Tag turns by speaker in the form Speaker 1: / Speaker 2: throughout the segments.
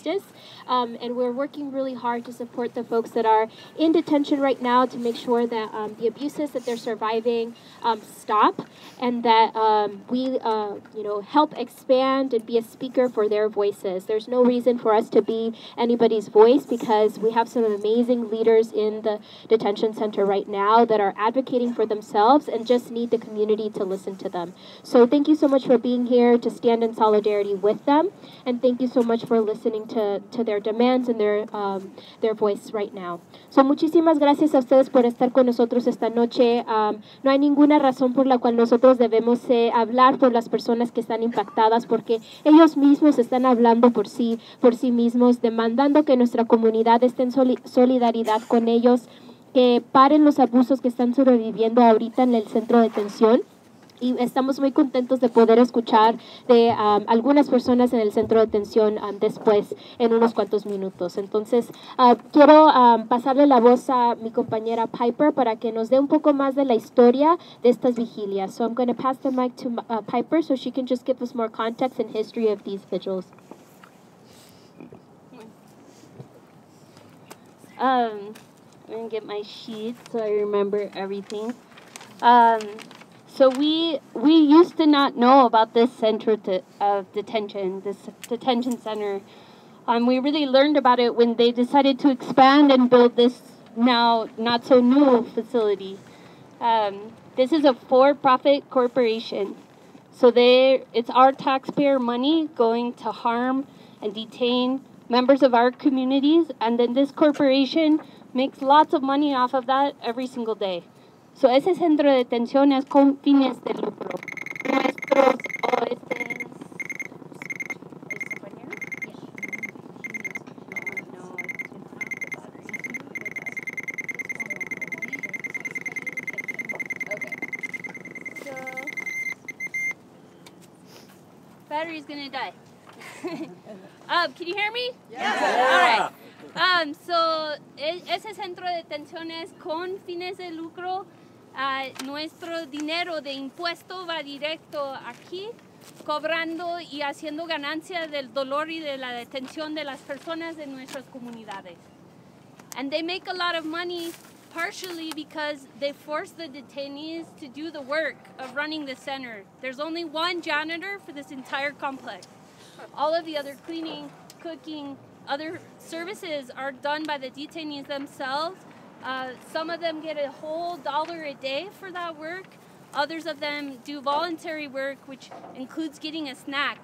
Speaker 1: justice. And we're working really hard to support the folks that are in detention right now to make sure that the abuses that they're surviving stop, and that we help expand and be a speaker for their voices. There's no reason for us to be anybody's voice, because we have some amazing leaders in the detention center right now that are advocating for themselves and just need the community to listen to them. So thank you so much for being here to stand in solidarity with them, and thank you so much for listening to their demands and their voice right now. So muchísimas gracias a ustedes por estar con nosotros esta noche. No hay ninguna razón por la cual nosotros debemos hablar por las personas que están impactadas, porque ellos mismos están hablando por sí mismos, demandando que nuestra comunidad esté en solidaridad con ellos, que paren los abusos que están sobreviviendo ahorita en el centro de detención. Y estamos muy contentos de poder escuchar de algunas personas en el centro de detención después, en unos cuantos minutos. Entonces, quiero pasarle la voz a mi compañera Piper para que nos dé un poco más de la historia de estas vigilias. So I'm going to pass the mic to Piper so she can just give us more context and history of these vigils.
Speaker 2: I'm going to get my sheet so I remember everything. So we used to not know about this center of detention, this detention center. We really learned about it when they decided to expand and build this now not so new facility. This is a for-profit corporation. So it's our taxpayer money going to harm and detain members of our communities, and then this corporation makes lots of money off of that every single day. So ese centro de detención es con fines de lucro. Nuestros battery's gonna die. Can you hear me?
Speaker 3: Yeah.
Speaker 2: All right. So ese centro de detención es con fines de lucro. Nuestro dinero de impuesto va directo aquí, cobrando y haciendo ganancia del dolor y de la detención de las personas de nuestras comunidades. And they make a lot of money partially because they force the detainees to do the work of running the center. There's only one janitor for this entire complex. All of the other cleaning, cooking, other services are done by the detainees themselves. Some of them get a whole $1 a day for that work. Others of them do voluntary work, which includes getting a snack.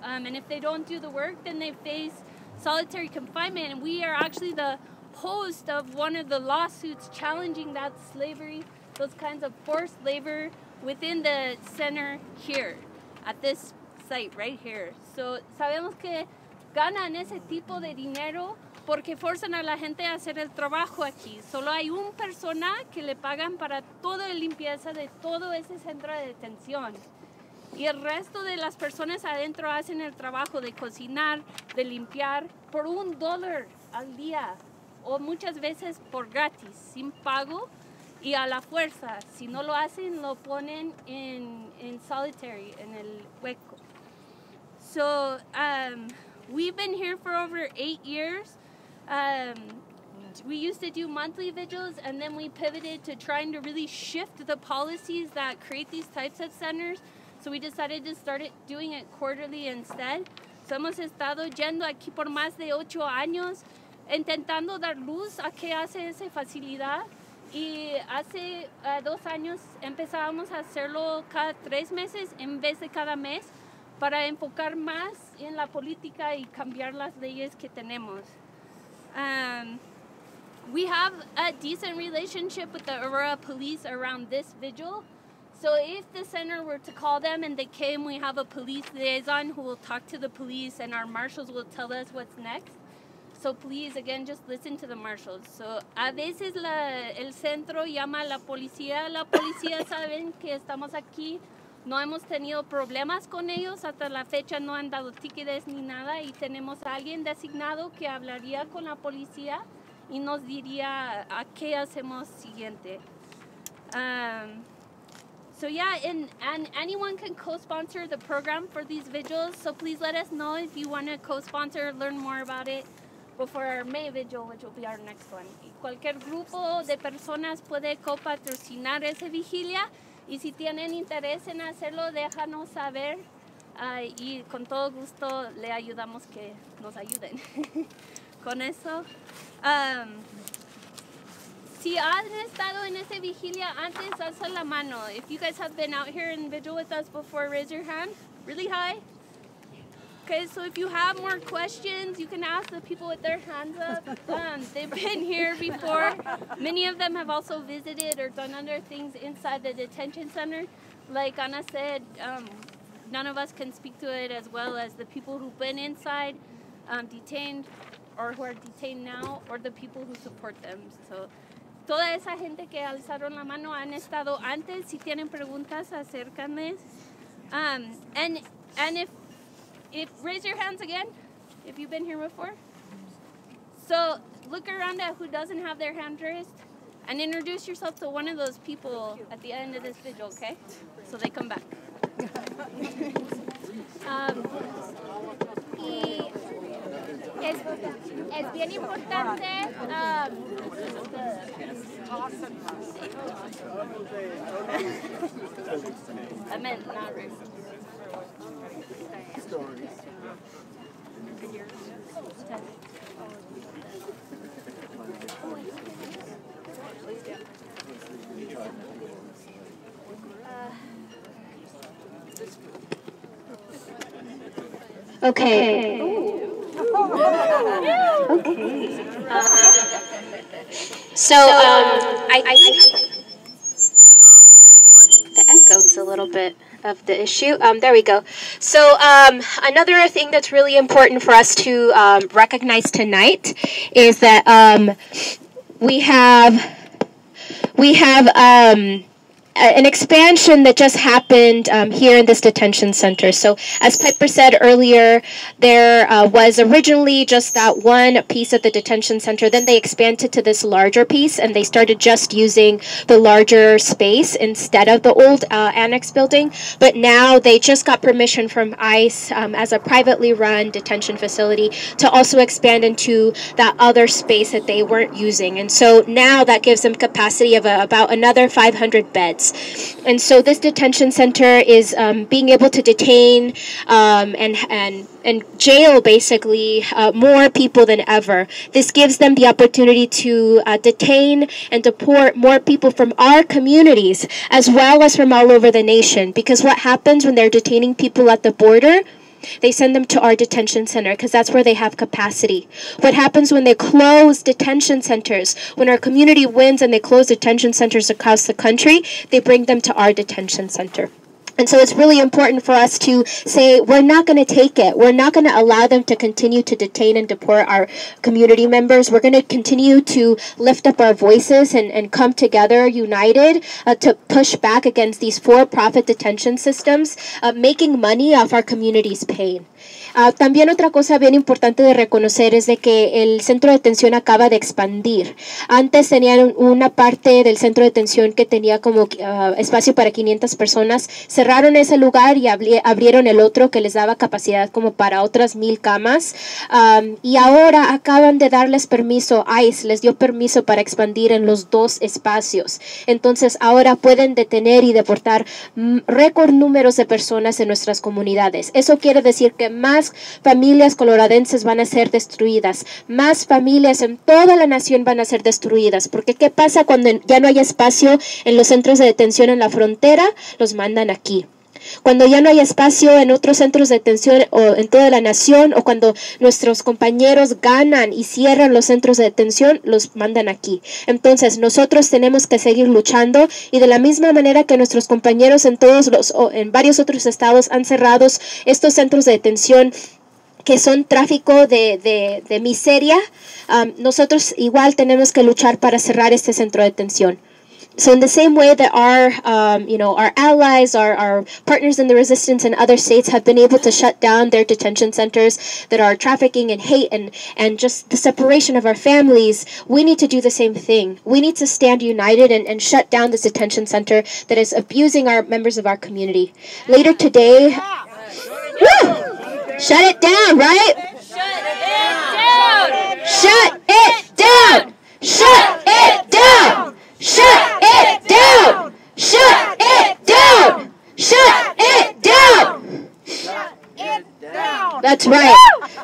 Speaker 2: And if they don't do the work, then they face solitary confinement. And we are actually the host of one of the lawsuits challenging that slavery, those kinds of forced labor within the center here, at this site right here. So sabemos que ganan ese tipo de dinero porque forzan a la gente a hacer el trabajo aquí. Solo hay una persona que le pagan para toda la limpieza de todo ese centro de detención. Y el resto de las personas adentro hacen el trabajo de cocinar, de limpiar, por $1 al día. O muchas veces por gratis, sin pago y a la fuerza. Si no lo hacen, lo ponen en solitary, en el hueco. So, we've been here for over 8 years. We used to do monthly vigils, and then we pivoted to trying to really shift the policies that create these types of centers. So we decided to start doing it quarterly instead. So hemos estado yendo aquí por más de 8 años, intentando dar luz a qué hace esa facilidad. Y hace 2 años empezábamos a hacerlo cada 3 meses en vez de cada mes, para enfocar más en la política y cambiar las leyes que tenemos. We have a decent relationship with the Aurora police around this vigil. So if the center were to call them and they came, we have a police liaison who will talk to the police, and our marshals will tell us what's next. So please, again, just listen to the marshals. So a veces el centro llama a la policía saben que estamos aquí. No hemos tenido problemas con ellos, hasta la fecha no han dado tickets ni nada, y tenemos a alguien designado que hablaría con la policía y nos diría a qué hacemos siguiente. So yeah, and anyone can co-sponsor the program for these vigils. So please let us know if you want to co-sponsor, learn more about it before our May vigil, which will be our next one. Y cualquier grupo de personas puede copatrocinar esa vigilia. Y si tienen interés en hacerlo, déjanos saber. Y con todo gusto le ayudamos que nos ayuden. Con eso. Si han estado en esa vigilia antes, alza la mano. If you guys have been out here in vigil with us before, raise your hand really high. Okay, so if you have more questions, you can ask the people with their hands up. They've been here before. Many of them have also visited or done other things inside the detention center. Like Ana said, none of us can speak to it as well as the people who've been inside, detained, or who are detained now, or the people who support them. So, toda esa gente que alzaron la mano han estado antes. Si tienen preguntas, acércanme. And if raise your hands again, if you've been here before. So look around at who doesn't have their hand raised, and introduce yourself to one of those people at the end of this vigil, okay? So they come back.
Speaker 1: Y es bien importante.
Speaker 2: I meant not raise.
Speaker 3: Okay. Okay. So, the echo's a little bit of the issue. There we go. So, another thing that's really important for us to recognize tonight is that we have an expansion that just happened here in this detention center. So as Piper said earlier, there was originally just that one piece of the detention center. Then they expanded to this larger piece, and they started just using the larger space instead of the old annex building. But now they just got permission from ICE as a privately run detention facility to also expand into that other space that they weren't using. And so now that gives them capacity of about another 500 beds. And so this detention center is being able to detain and jail basically more people than ever. This gives them the opportunity to detain and deport more people from our communities as well as from all over the nation. Because what happens when they're detaining people at the border? They send them to our detention center because that's where they have capacity. What happens when they close detention centers? When our community wins and they close detention centers across the country, they bring them to our detention center. And so it's really important for us to say, we're not going to take it. We're not going to allow them to continue to detain and deport our community members. We're going to continue to lift up our voices and come together united to push back against these for-profit detention systems, making money off our community's pain. También otra cosa bien importante de reconocer es de que el centro de detención acaba de expandir. Antes tenían una parte del centro de detención que tenía como espacio para 500 personas. Cerraron ese lugar y abrieron el otro que les daba capacidad como para otras 1000 camas. Y ahora acaban de darles permiso, ICE les dio permiso para expandir en los 2 espacios. Entonces ahora pueden detener y deportar récord números de personas en nuestras comunidades. Eso quiere decir que más familias coloradenses van a ser destruidas, más familias en toda la nación van a ser destruidas, porque ¿qué pasa cuando ya no hay espacio en los centros de detención en la frontera? Los mandan aquí. Cuando ya no hay espacio en otros centros de detención o en toda la nación, o cuando nuestros compañeros ganan y cierran los centros de detención, los mandan aquí. Entonces nosotros tenemos que seguir luchando, y de la misma manera que nuestros compañeros en varios otros estados han cerrado estos centros de detención que son tráfico de miseria, nosotros igual tenemos que luchar para cerrar este centro de detención. So in the same way that our, our allies, our partners in the resistance in other states have been able to shut down their detention centers that are trafficking and hate and just the separation of our families, we need to do the same thing. We need to stand united and shut down this detention center that is abusing our members of our community. Later today, shut it down, right? Shut it down! Shut it down! Shut it down! Shut it down! Shut it down! Shut it down! That's right.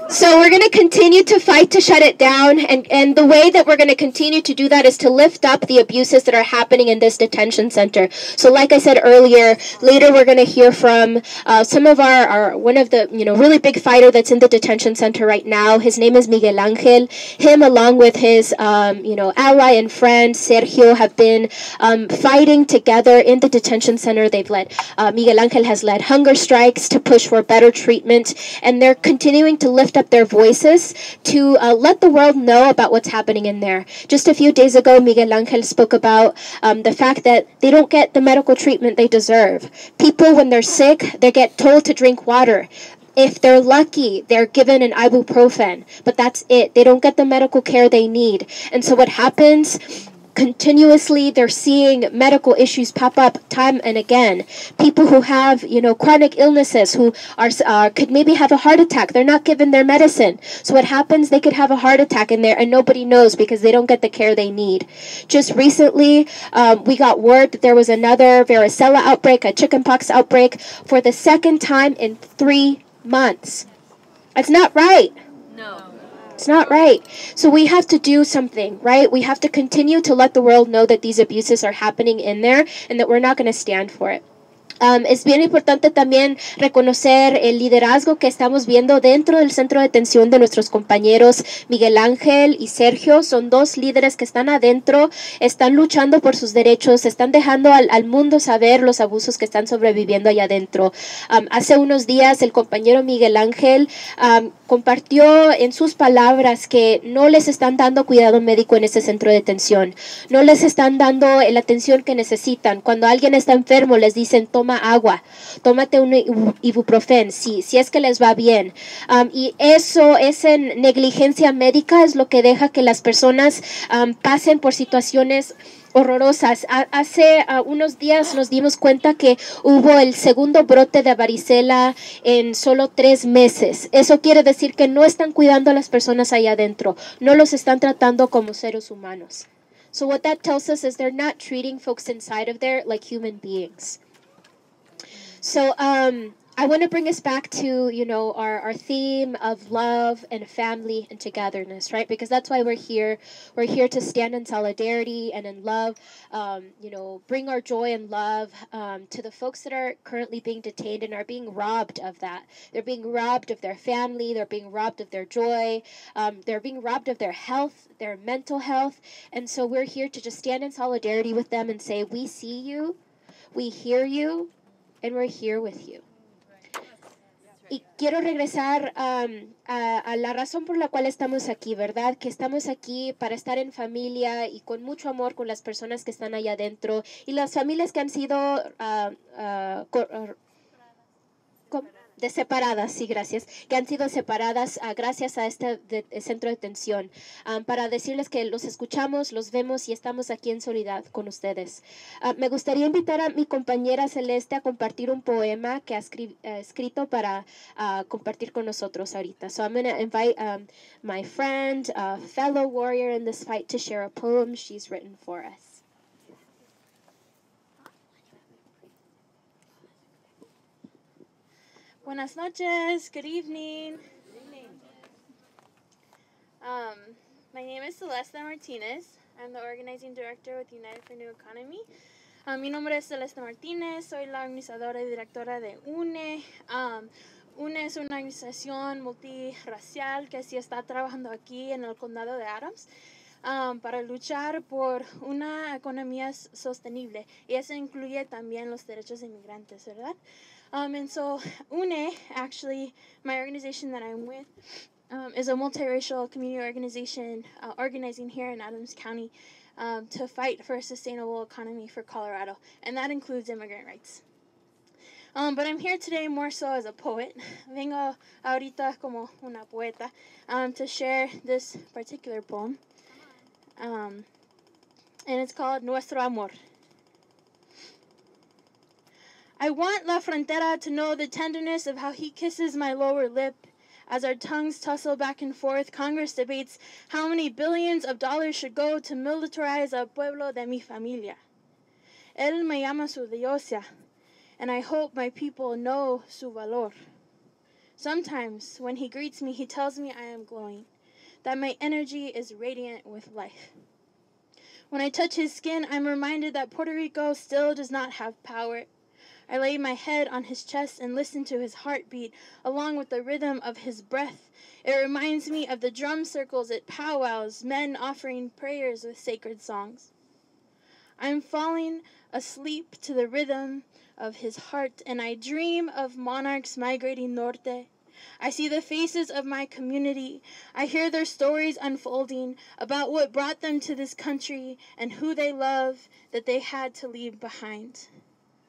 Speaker 3: So we're going to continue to fight to shut it down, and the way that we're going to continue to do that is to lift up the abuses that are happening in this detention center. So like I said earlier, later we're going to hear from some of our one of the really big fighter that's in the detention center right now. His name is Miguel Angel. Him along with his ally and friend Sergio have been fighting together in the detention center. They've led Miguel Angel has led hunger strikes to push for better treatment, and they're continuing to lift up their voices to let the world know about what's happening in there. Just a few days ago, Miguel Angel spoke about the fact that they don't get the medical treatment they deserve. People, when they're sick, they get told to drink water. If they're lucky, they're given an ibuprofen, but that's it. They don't get the medical care they need. And so what happens? Continuously, they're seeing medical issues pop up time and again. People who have, chronic illnesses, who are could maybe have a heart attack. They're not given their medicine. So what happens? They could have a heart attack in there, and nobody knows because they don't get the care they need. Just recently, we got word that there was another varicella outbreak, a chickenpox outbreak, for the second time in 3 months. That's not right.
Speaker 2: No.
Speaker 3: It's not right. So we have to do something, right? We have to continue to let the world know that these abuses are happening in there and that we're not going to stand for it. Es bien importante también reconocer el liderazgo que estamos viendo dentro del centro de detención de nuestros compañeros Miguel Ángel y Sergio. Son dos líderes que están adentro, están luchando por sus derechos, están dejando al mundo saber los abusos que están sobreviviendo allá adentro. Hace unos días el compañero Miguel Ángel compartió en sus palabras que no les están dando cuidado médico en ese centro de detención. No les están dando la atención que necesitan. Cuando alguien está enfermo les dicen toma agua, tómate un ibuprofen, si es que les va bien. Y eso, esa negligencia médica es lo que deja que las personas pasen por situaciones horrorosas. Hace unos días nos dimos cuenta que hubo el segundo brote de varicela en solo 3 meses. Eso quiere decir que no están cuidando a las personas allá adentro, no los están tratando como seres humanos. So what that tells us is they're not treating folks inside of there like human beings. So I want to bring us back to, our theme of love and family and togetherness, right? Because that's why we're here. We're here to stand in solidarity and in love, bring our joy and love to the folks that are currently being detained and are being robbed of that. They're being robbed of their family. They're being robbed of their joy. They're being robbed of their health, their mental health. And so we're here to just stand in solidarity with them and say, we see you, we hear you, and we're here with you. Y quiero regresar a la razón por la cual estamos aquí, ¿verdad? Que estamos aquí para estar en familia y con mucho amor con las personas que están allá adentro y las familias que han sido separadas, sí, gracias, que han sido separadas gracias a este centro de detención, para decirles que los escuchamos, los vemos y estamos aquí en solidaridad con ustedes. Me gustaría invitar a mi compañera Celeste a compartir un poema que ha escrito para compartir con nosotros ahorita. So I'm going to invite my friend, fellow warrior in this fight, to share a poem she's written for us.
Speaker 4: Buenas noches. Good evening. My name is Celeste Martinez. I'm the organizing director with United for New Economy. Mi nombre es Celeste Martínez. Soy la organizadora y directora de UNE. UNE es una organización multirracial que sí está trabajando aquí en el condado de Adams para luchar por una economía sostenible. Y eso incluye también los derechos de inmigrantes, ¿verdad? And so UNE, actually, my organization that I'm with, is a multiracial community organization organizing here in Adams County. to fight for a sustainable economy for Colorado, and that includes immigrant rights. But I'm here today more so as a poet. Vengo ahorita como una poeta to share this particular poem. And it's called Nuestro Amor. I want La Frontera to know the tenderness of how he kisses my lower lip. As our tongues tussle back and forth, Congress debates how many billions of dollars should go to militarize a pueblo de mi familia. Él me llama su diosa, and I hope my people know su valor. Sometimes, when he greets me, he tells me I am glowing, that my energy is radiant with life. When I touch his skin, I'm reminded that Puerto Rico still does not have power. I lay my head on his chest and listen to his heartbeat, along with the rhythm of his breath. It reminds me of the drum circles at powwows, men offering prayers with sacred songs. I'm falling asleep to the rhythm of his heart, and I dream of monarchs migrating norte. I see the faces of my community. I hear their stories unfolding about what brought them to this country and who they love that they had to leave behind.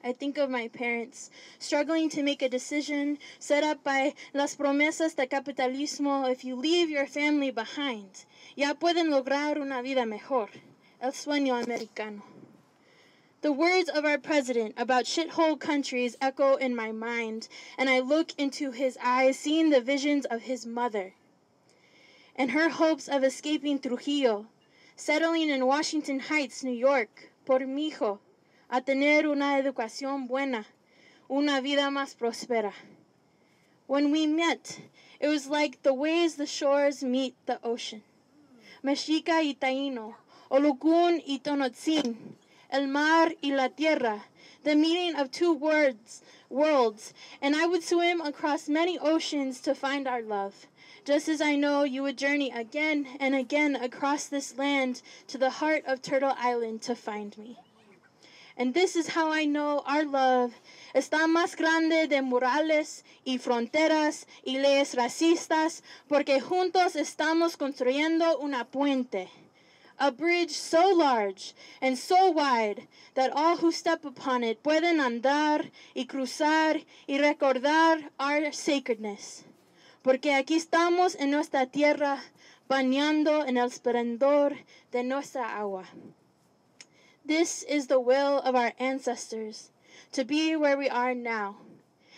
Speaker 4: I think of my parents, struggling to make a decision set up by las promesas de capitalismo. If you leave your family behind, ya pueden lograr una vida mejor. El sueño americano. The words of our president about shithole countries echo in my mind, and I look into his eyes, seeing the visions of his mother and her hopes of escaping Trujillo, settling in Washington Heights, New York, por mi hijo, a tener una educación buena, una vida más próspera. When we met, it was like the ways the shores meet the ocean. Mexica y Taíno, Olokun y Tonotzin, el mar y la tierra, the meeting of two worlds, and I would swim across many oceans to find our love, just as I know you would journey again and again across this land to the heart of Turtle Island to find me. And this is how I know our love está más grande de murales y fronteras y leyes racistas, porque juntos estamos construyendo una puente, a bridge so large and so wide that all who step upon it pueden andar y cruzar y recordar our sacredness. Porque aquí estamos en nuestra tierra, bañando en el esplendor de nuestra agua. This is the will of our ancestors, to be where we are now.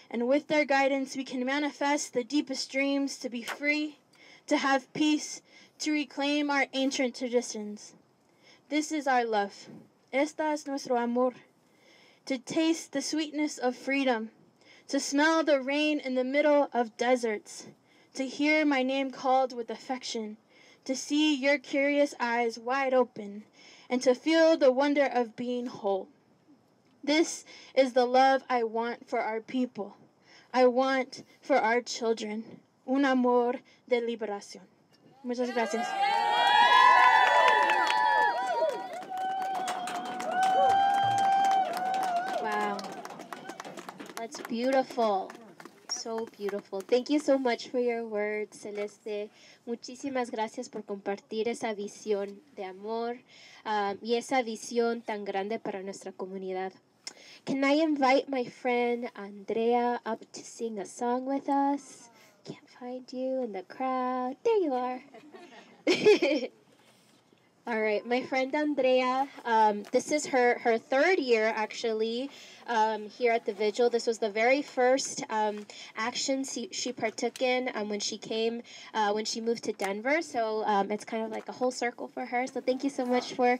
Speaker 4: And with their guidance, we can manifest the deepest dreams to be free, to have peace, to reclaim our ancient traditions. This is our love. Esta es nuestro amor. To taste the sweetness of freedom, to smell the rain in the middle of deserts, to hear my name called with affection, to see your curious eyes wide open, and to feel the wonder of being whole. This is the love I want for our people. I want for our children. Un amor de liberación. Muchas gracias.
Speaker 3: Wow. That's beautiful. So beautiful. Thank you so much for your words, Celeste. Muchísimas gracias por compartir esa visión de amor y esa visión tan grande para nuestra comunidad. Can I invite my friend Andrea up to sing a song with us? Can't find you in the crowd. There you are. All right, my friend Andrea, this is her third year actually here at the Vigil. This was the very first action she partook in when she moved to Denver. So it's kind of like a whole circle for her. So thank you so much for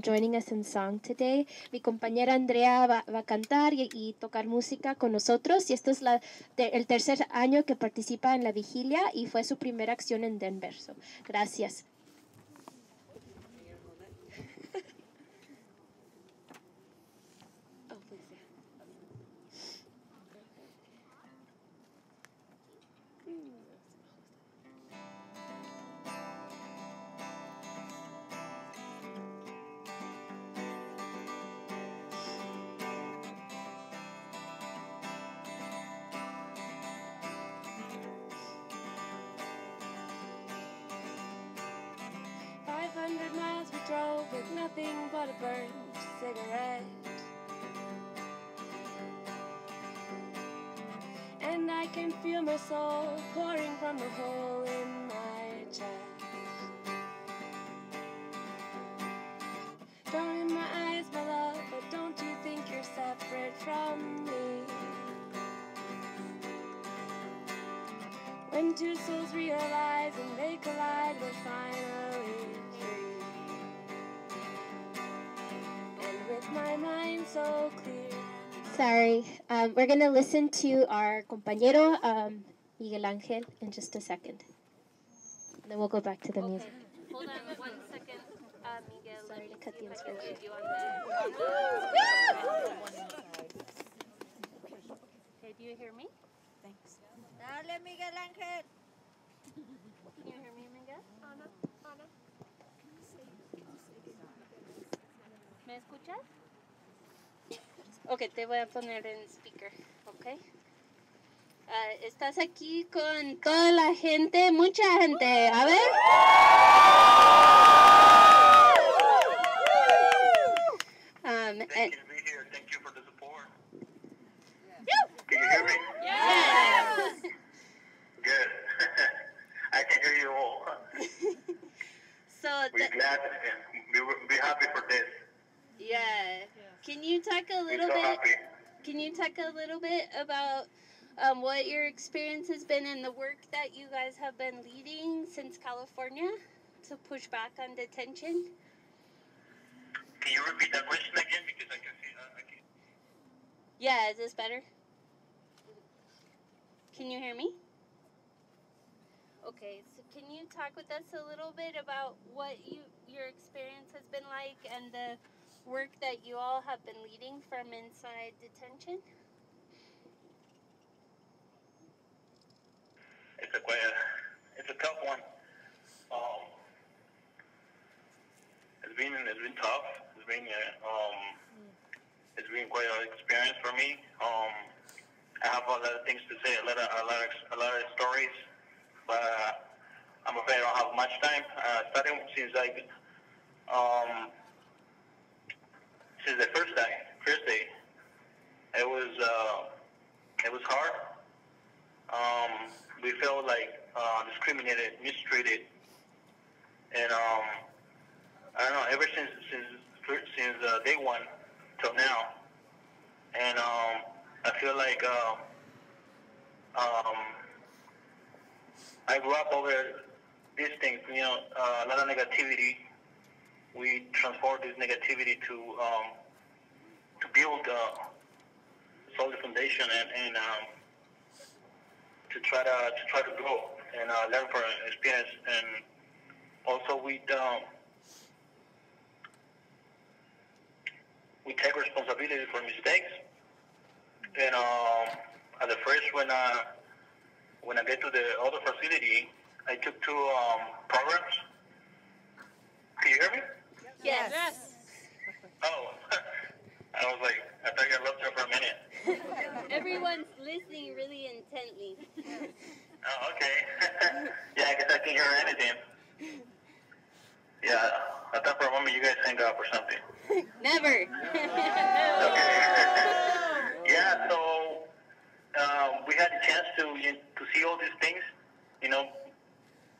Speaker 3: joining us in song today. Mi compañera Andrea va a cantar y tocar música con nosotros. Y esto es el tercer año que participa en la vigilia y fue su primera acción en Denver. So, gracias.
Speaker 5: I can feel my soul pouring from the hole in my chest. Don't in my eyes, my love, but don't you think you're separate from me? When two souls realize and they collide, we're finally free. And with my mind so clear.
Speaker 3: Sorry, we're going to listen to our compañero, Miguel Ángel, in just a second. And then we'll go back to the music.
Speaker 2: Hold on 1 second, Miguel.
Speaker 3: Sorry to cut the
Speaker 2: Let me see if I can
Speaker 3: inspiration.
Speaker 2: get you on the Okay, do you hear me?
Speaker 6: Thanks. Dale, Miguel Ángel.
Speaker 2: Can you hear me, Miguel? Ana. ¿Me escuchas? Ok, te voy a poner en speaker, ok. Estás aquí con toda la gente, mucha gente. A ver.
Speaker 7: Thank you to be here. Thank you for the support. Can you hear me?
Speaker 2: Yes.
Speaker 7: Good. I can hear you all.
Speaker 2: So,
Speaker 7: We're glad and be happy for this.
Speaker 2: yeah. Can you talk a
Speaker 7: We're
Speaker 2: little
Speaker 7: so
Speaker 2: bit?
Speaker 7: happy.
Speaker 2: Can you talk a little bit about what your experience has been in the work that you guys have been leading since California to push back on detention?
Speaker 7: Can you repeat that question again? Because I can see. I can.
Speaker 2: Yeah, is this better? Can you hear me? Okay, so can you talk with us a little bit about what your experience has been like and the work that you all have been leading from inside detention?
Speaker 7: It's a tough one. It's been tough. It's been quite an experience for me. I have a lot of things to say, a lot of stories, but I'm afraid I don't have much time. Starting since the first day, it was hard. We felt like discriminated, mistreated, and I don't know. Ever since day one till now, and I feel like I grew up over these things. You know, a lot of negativity. We transport this negativity to build a solid foundation and to try to grow and learn from experience, and also we take responsibility for mistakes. And at the first, when I get to the other facility, I took 2 programs. Can you hear me?
Speaker 2: Yes.
Speaker 7: Oh, I was like, I thought I lost her for a minute.
Speaker 2: Everyone's listening really intently.
Speaker 7: Oh, okay. Yeah, I guess I can't hear anything. Yeah, I thought for a moment you guys hang up or something.
Speaker 2: Never.
Speaker 7: Okay. Yeah, so we had a chance to see all these things, you know,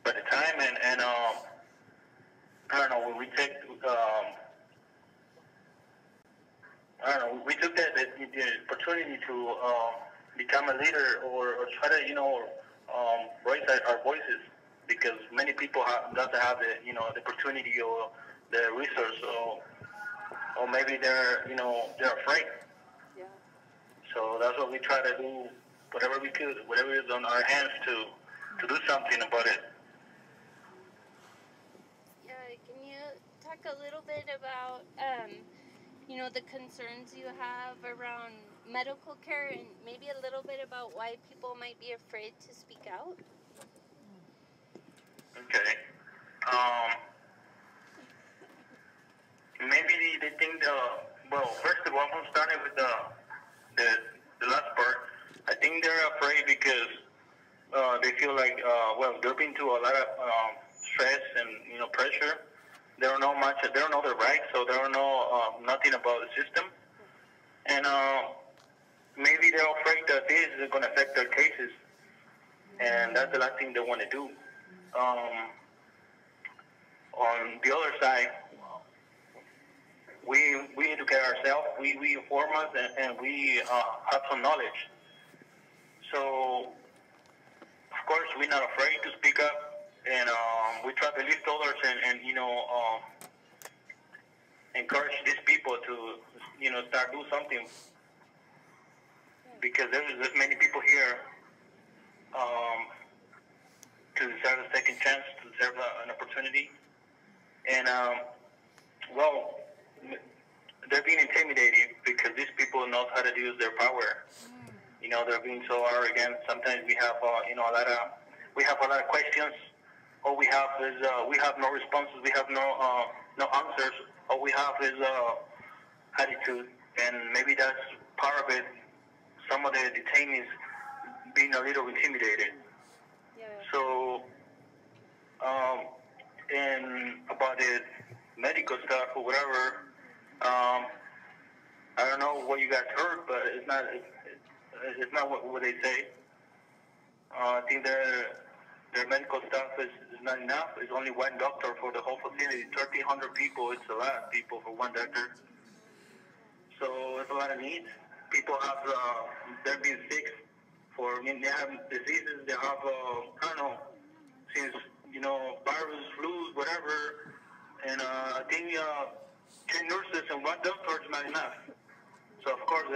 Speaker 7: by the time, and I don't know, when we take I don't know, we took the opportunity to become a leader or try to, you know, raise our voices, because many people doesn't have the, you know, the opportunity or the resource, or maybe they're afraid.
Speaker 2: Yeah.
Speaker 7: So that's what we try to do, whatever we could, whatever is on our hands to do something about it.
Speaker 2: Yeah, can you talk a little bit about, you know, the concerns you have around medical care, and maybe a little bit about why people might be afraid to speak out?
Speaker 7: Okay. Maybe they think well, first of all, I'm starting with the last part. I think they're afraid because they feel like, well, they've been through a lot of stress and, you know, pressure. They don't know much. They don't know their rights, so they don't know nothing about the system. And maybe they're afraid that this is going to affect their cases, and that's the last thing they want to do. On the other side, we educate ourselves, we inform us, and we have some knowledge. So, of course, we're not afraid to speak up, and we try to lift others and encourage these people to, start doing something. Because there's many people here to deserve a second chance, to deserve an opportunity. And, well, they're being intimidated because these people know how to use their power. They're being so arrogant. Sometimes we have, we have a lot of questions. All we have is, we have no responses. We have no answers. All we have is attitude. And maybe that's part of it. Some of the detainees being a little intimidated.
Speaker 2: Yeah.
Speaker 7: So, and about the medical stuff or whatever, I don't know what you guys heard, but it's not what they say. I think their medical staff is not enough. It's only one doctor for the whole facility. 1,300 people, it's a lot of people for one doctor. So it's a lot of needs. People have, they're being sick they have diseases, they have, I don't know, since, virus, flu, whatever. And I think 10 nurses and one doctor is not enough. So, of course,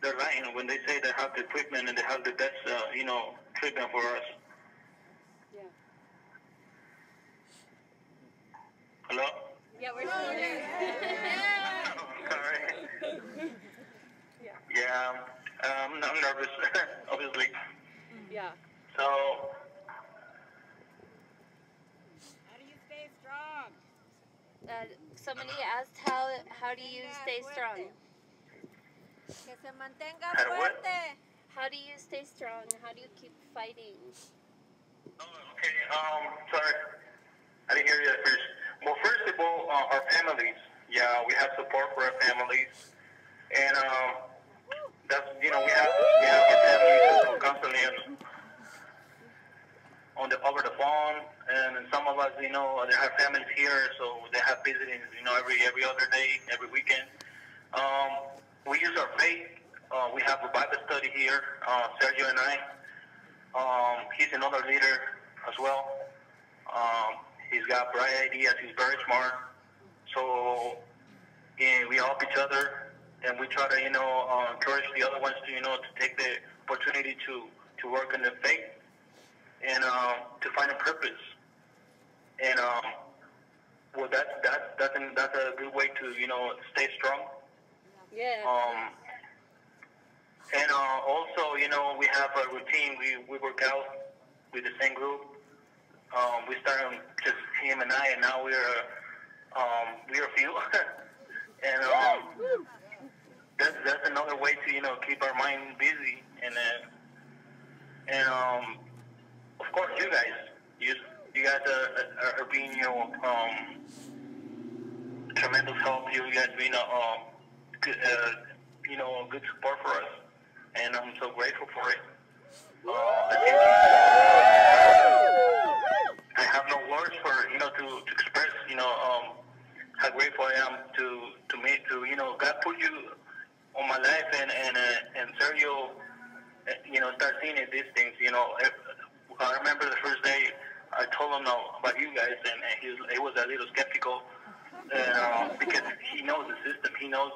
Speaker 7: they're lying when they say they have the equipment and they have the best, treatment for us.
Speaker 2: Yeah.
Speaker 7: Hello?
Speaker 2: Yeah, we're still here.
Speaker 7: All right. Yeah, I'm nervous, obviously.
Speaker 2: Yeah.
Speaker 7: So,
Speaker 6: How do you stay strong?
Speaker 2: Somebody asked how do you stay strong?
Speaker 6: Que se mantenga
Speaker 7: How to what?
Speaker 6: fuerte.
Speaker 2: How do you stay strong? How do you keep fighting?
Speaker 7: oh, okay, sorry. I didn't hear you at first. Well, first of all, our families. Yeah, we have support for our families. And, that's, we have our families who constantly over the phone, and some of us, they have families here, so they have visitings, every other day, every weekend. We use our faith. We have a Bible study here, Sergio and I. He's another leader as well. He's got bright ideas. He's very smart. So we help each other, and we try to, encourage the other ones to, to take the opportunity to work in the faith and to find a purpose. And well, that's a good way to, stay strong.
Speaker 2: Yeah.
Speaker 7: And also, we have a routine. We work out with the same group. We started just him and I, and now we're a few. And that's another way to, keep our mind busy. And of course, you guys are being, tremendous help. You guys being good, good support for us, and I'm so grateful for it. I have no words for, to express, how grateful I am to me, God put you on my life, and Sergio, start seeing these things, I remember the first day I told him about you guys, and he was a little skeptical, because he knows the system. He knows,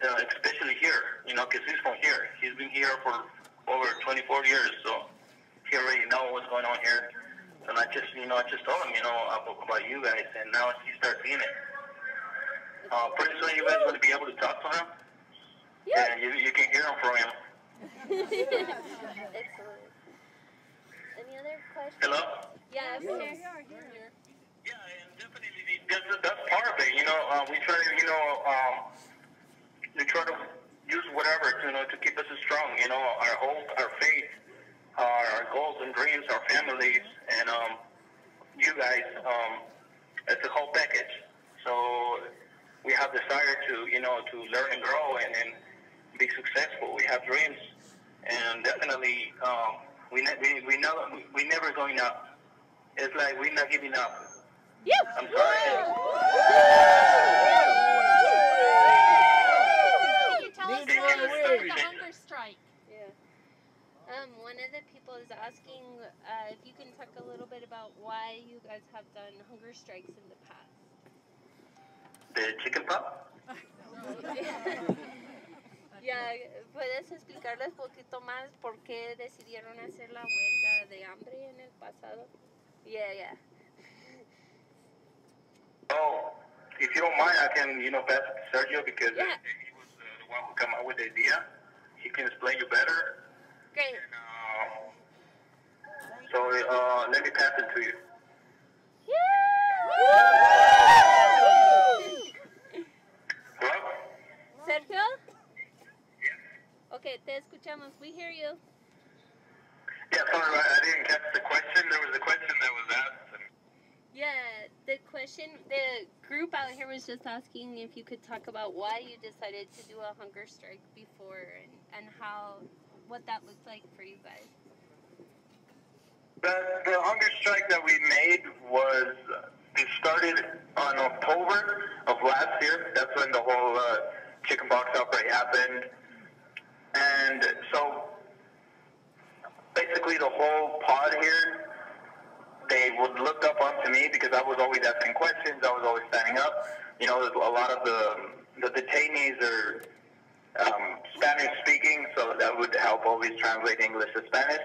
Speaker 7: especially here, because he's from here. He's been here for over 24 years, so he already knows what's going on here. And I just told him, about you guys, and now he starts seeing it. Pretty soon you guys are going to be able to talk to him, and you can hear him from him.
Speaker 2: Excellent. Any other questions?
Speaker 7: Hello?
Speaker 2: Yeah, I'm here.
Speaker 7: Yeah, and definitely that's part of it. We try to, we try to use whatever to keep us strong. Our hope, our faith, our goals and dreams, our families, and you guys. It's a whole package. So we have desire to to learn and grow, and be successful. We have dreams, and definitely we never going up. It's like we're not giving up. I'm sorry.
Speaker 2: Can you tell us why you started the hunger strike?
Speaker 8: Yeah. One of the people is asking if you can talk a little bit about why you guys have done hunger strikes in the past.
Speaker 7: The chicken pop?
Speaker 8: Ya, ¿puedes explicarles un poquito más por qué decidieron hacer la huelga de hambre en el pasado? Yeah.
Speaker 7: Oh, if you don't mind, I can, pass it to Sergio because he was the one who came up with the idea. He can explain you better.
Speaker 8: Great.
Speaker 7: And, so let me pass it to you. Hello?
Speaker 8: Sergio? Okay, te escuchamos. We hear you.
Speaker 7: Yeah, sorry, I didn't catch the question. There was a question that was asked.
Speaker 8: Yeah, the group out here was just asking if you could talk about why you decided to do a hunger strike before and what that looked like for you guys.
Speaker 7: The hunger strike that we made was, it started on October of last year. That's when the whole chickenpox outbreak happened. And so basically the whole pod here, they would look up onto me because I was always asking questions. I was always standing up. A lot of the detainees are Spanish speaking, so that would help always translate English to Spanish.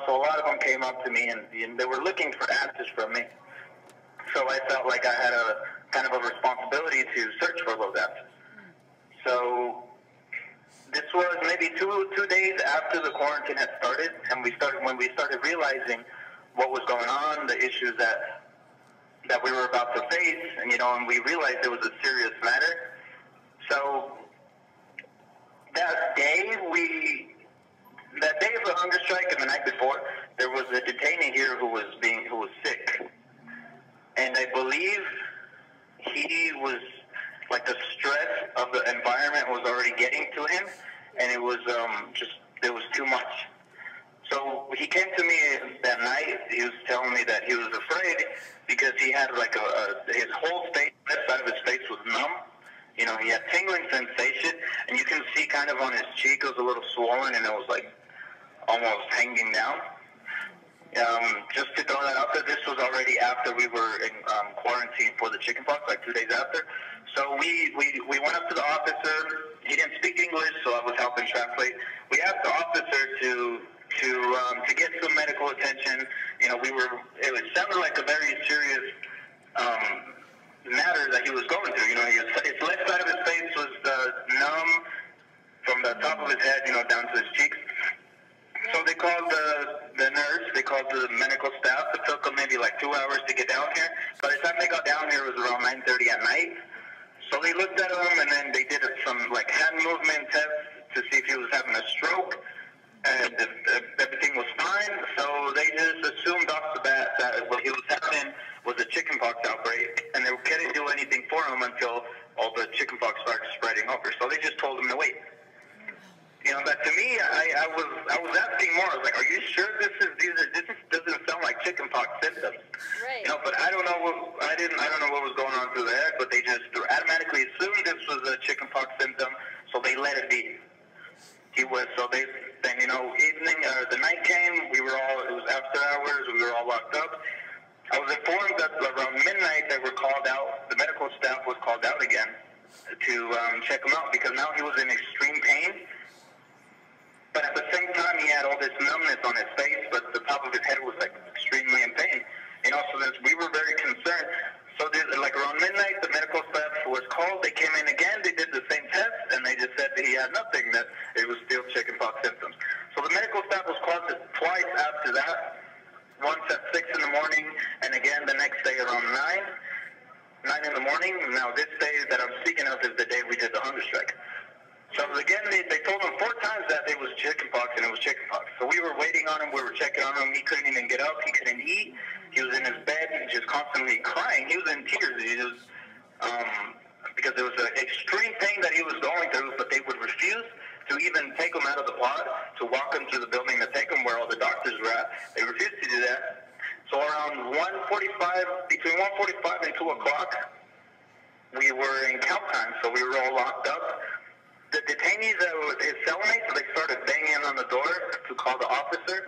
Speaker 7: So a lot of them came up to me and they were looking for answers from me. So I felt like I had a kind of a responsibility to search for those answers. So this was maybe two days after the quarantine had started, and when we started realizing what was going on, the issues that we were about to face, and we realized it was a serious matter. So that day of the hunger strike and the night before, there was a detainee here who was sick, and I believe he was like the stress of the environment was already getting to him, and it was it was too much. So he came to me that night. He was telling me that he was afraid because he had like his whole face, left side of his face was numb. He had tingling sensation, and you can see kind of on his cheek it was a little swollen, and it was like almost hanging down. Just to throw that out there, this was already after we were in quarantine for the chickenpox, like 2 days after. So we went up to the officer. He didn't speak English, so I was helping translate. We asked the officer to get some medical attention. It sounded like a very serious matter that he was going through. His left side of his face was numb from the top of his head, down to his cheeks. So they called the nurse, they called the medical staff. It took them maybe like 2 hours to get down here. By the time they got down here, it was around 9:30 at night. So they looked at him, and then they did some hand movement tests to see if he was having a stroke, and everything was fine. So they just assumed off the bat that what he was having was a chickenpox outbreak, and they couldn't do anything for him until all the chickenpox started spreading over. So they just told him to wait. But to me, I was asking more. I was like, "Are you sure this doesn't sound like chickenpox symptoms?"
Speaker 8: Right.
Speaker 7: But I don't know. I don't know what was going on through their head, but they just automatically assumed this was a chickenpox symptom, so they let it be. The night came. It was after hours. We were all locked up. I was informed that around midnight they were called out. The medical staff was called out again to check him out because now he was in extreme pain. But at the same time, he had all this numbness on his face, but the top of his head was like extremely in pain. So we were very concerned. So around midnight, the medical staff was called. They came in again. They did the same test, and they just said that he had nothing, that it was still chickenpox symptoms. So the medical staff was called twice after that, once at 6 in the morning, and again the next day around 9 in the morning. Now this day that I'm speaking of is the day we did the hunger strike. So again, they told him 4 times that it was chickenpox, and it was chickenpox. So we were waiting on him. We were checking on him. He couldn't even get up. He couldn't eat. He was in his bed just constantly crying. He was in tears. Because there was an extreme pain that he was going through, but they would refuse to even take them out of the pod, to walk them through the building, to take them where all the doctors were at. They refused to do that. So around 1:45, between 1:45 and 2 o'clock, we were in count time, so we were all locked up. The detainees that were his cellmates, they started banging on the door to call the officer.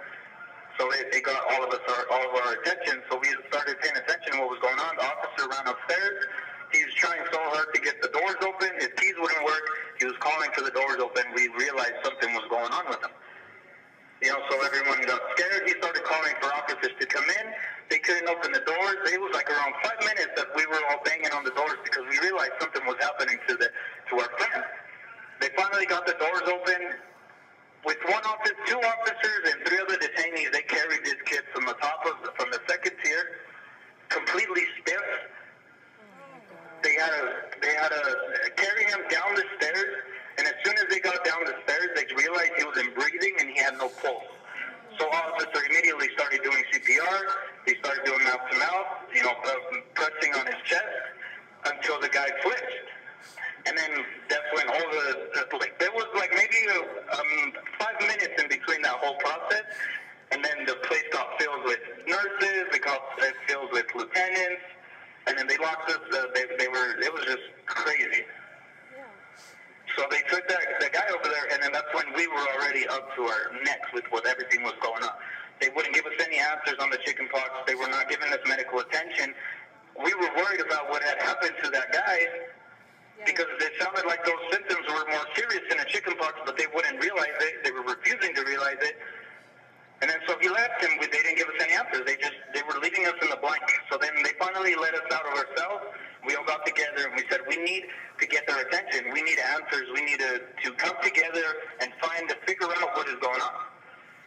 Speaker 7: So they got all of our attention. So we started paying attention to what was going on. The officer ran upstairs. He was trying so hard to get the doors open. His keys wouldn't work. He was calling for the doors open. We realized something was going on with him. So everyone got scared. He started calling for officers to come in. They couldn't open the doors. It was like around 5 minutes that we were all banging on the doors because we realized something was happening to our friend. They finally got the doors open. With two officers and 3 other detainees, they carried this kid from the second tier, completely stiff. They had to carry him down the stairs, and as soon as they got down the stairs, they realized he wasn't breathing and he had no pulse. So officer immediately started doing CPR. They started doing mouth to mouth, pressing on his chest until the guy flinched. And then that's when there was maybe 5 minutes in between that whole process, and then the place got filled with nurses, it got filled with lieutenants, and then they locked us. It was just crazy.
Speaker 5: Yeah.
Speaker 7: So they took that guy over there, and then that's when we were already up to our necks with what everything was going on. They wouldn't give us any answers on the chickenpox. They were not giving us medical attention. We were worried about what had happened to that guy.
Speaker 5: Yeah.
Speaker 7: Because it sounded like those symptoms were more serious than a chickenpox, but they wouldn't realize it. They were refusing to realize it. And then so he left, and they didn't give us any answers. They were leaving us in the blank. So then they finally let us out of our cells. We all got together, and we said, we need to get their attention. We need answers. We need to come together and figure out what is going on.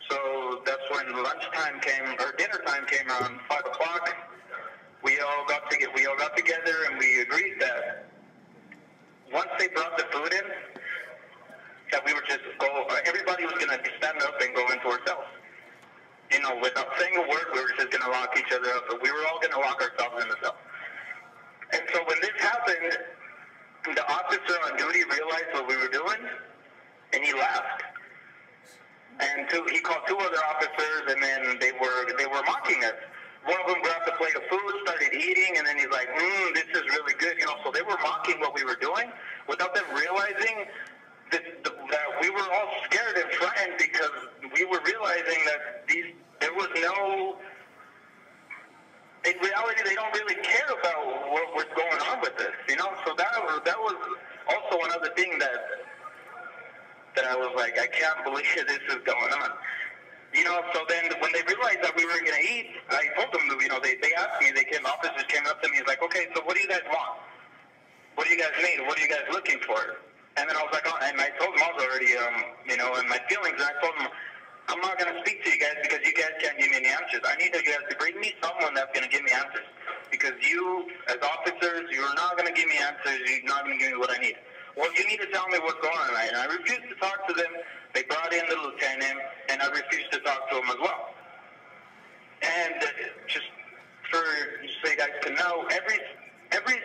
Speaker 7: So that's when lunchtime came, or dinner time came around 5 o'clock. We all got together, and we agreed that once they brought the food in, that we would just everybody was going to stand up and go into our cells. Without saying a word, we were just going to lock each other up. But we were all going to lock ourselves in the cell. And so when this happened, the officer on duty realized what we were doing, and he left. And he called 2 other officers, and then they were mocking us. One of them grabbed a plate of food, started eating, and then he's like, this is really good. So they were mocking what we were doing without them realizing that we were all scared and frightened because we were realizing that there was no... In reality, they don't really care about what was going on with this, So that was also another thing that I was like, I can't believe this is going on. So then when they realized that we were going to eat, I told them, they asked me, officers came up to me, he's like, okay, so what do you guys want? What do you guys need? What are you guys looking for? And then I was like, and I told them I was already, in my feelings, and I told them, I'm not going to speak to you guys because you guys can't give me any answers. I need you guys to bring me someone that's going to give me answers. Because you, as officers, you're not going to give me answers. You're not going to give me what I need. Well, you need to tell me what's going on. And I refused to talk to them. They brought in the lieutenant, and I refused to talk to him as well. And just so you guys can know, every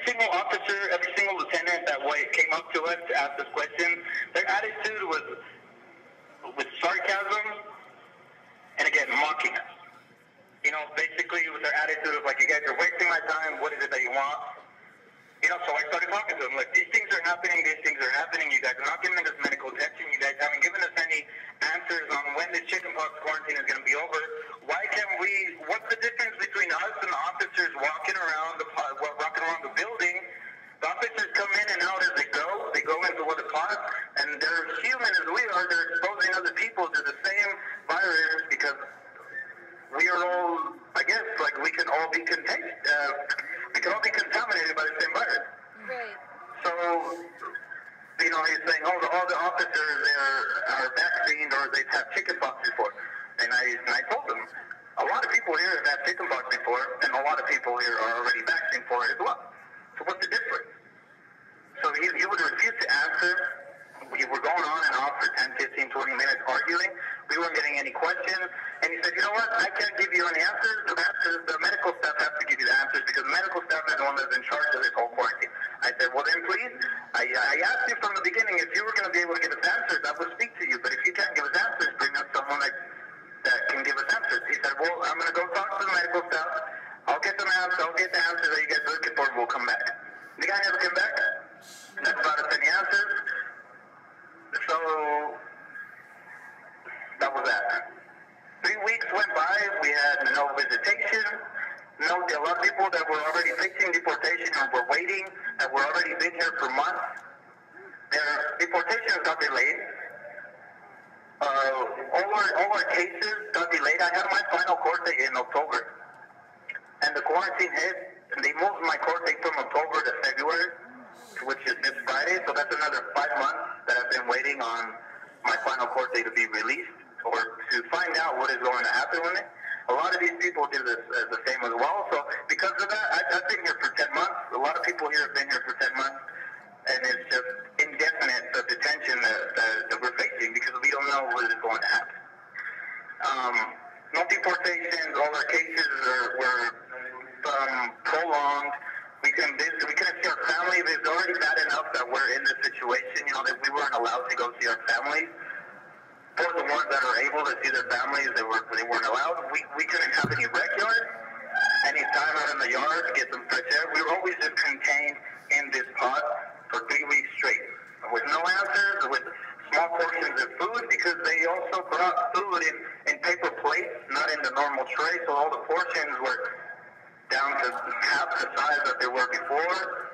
Speaker 7: single officer, every single lieutenant that came up to us to ask us questions, their attitude was with sarcasm and, again, mocking us. Basically with their attitude of like, you guys are wasting my time, what is it that you want? So I started talking to them, like, these things are happening, you guys are not giving us medical attention, you guys haven't given us any answers on when this chickenpox quarantine is going to be over. What's the difference between us and the officers walking around the building? The officers come in and out as they go. They go into what it's hot, and they're human as we are. They're exposing other people to the same virus because we are all, I guess, like we can all be contaminated. We can all be contaminated by the same virus.
Speaker 5: Right.
Speaker 7: So, he's saying, all the officers are vaccinated or they've had chickenpox before. And I told them, a lot of people here have had chickenpox before, and a lot of people here are already vaccinated for it as well. So what's the difference? So he would refuse to answer. We were going on and off for 10, 15, 20 minutes arguing. We weren't getting any questions. And he said, you know what? I can't give you any answers. The medical staff has to give you the answers because the medical staff is the one that's in charge of this whole quarantine. I said, well, then please. I asked you from the beginning if you were going to be able to give us answers. I was get the answers that you guys are looking for, we'll come back. The guy never came back. That's about as many answers. So that was that. 3 weeks went by, we had no visitation. A lot of people that were already facing deportation and were waiting, that were already been here for months, their deportations got delayed. All our cases got delayed. I had my final court date in October, and the quarantine hit, and they moved my court date from October to February, which is this Friday, so that's another 5 months that I've been waiting on my final court date to be released, or to find out what is going to happen with it. A lot of these people do this the same as well, so because of that, I've been here for 10 months. A lot of people here have been here for 10 months, and it's just indefinite detention that we're facing because we don't know what is going to happen. No deportations, all our cases were prolonged. We couldn't visit, we couldn't see our family. It's already bad enough that we're in this situation, that we weren't allowed to go see our families. For the ones that are able to see their families, they weren't allowed. We couldn't have any rec yard, any time out in the yard to get some fresh air. We were always just contained in this pod for 3 weeks straight, with no answers, with small portions of food, because they also brought food in paper plates, not in the normal tray, so all the portions were down to half the size that they were before.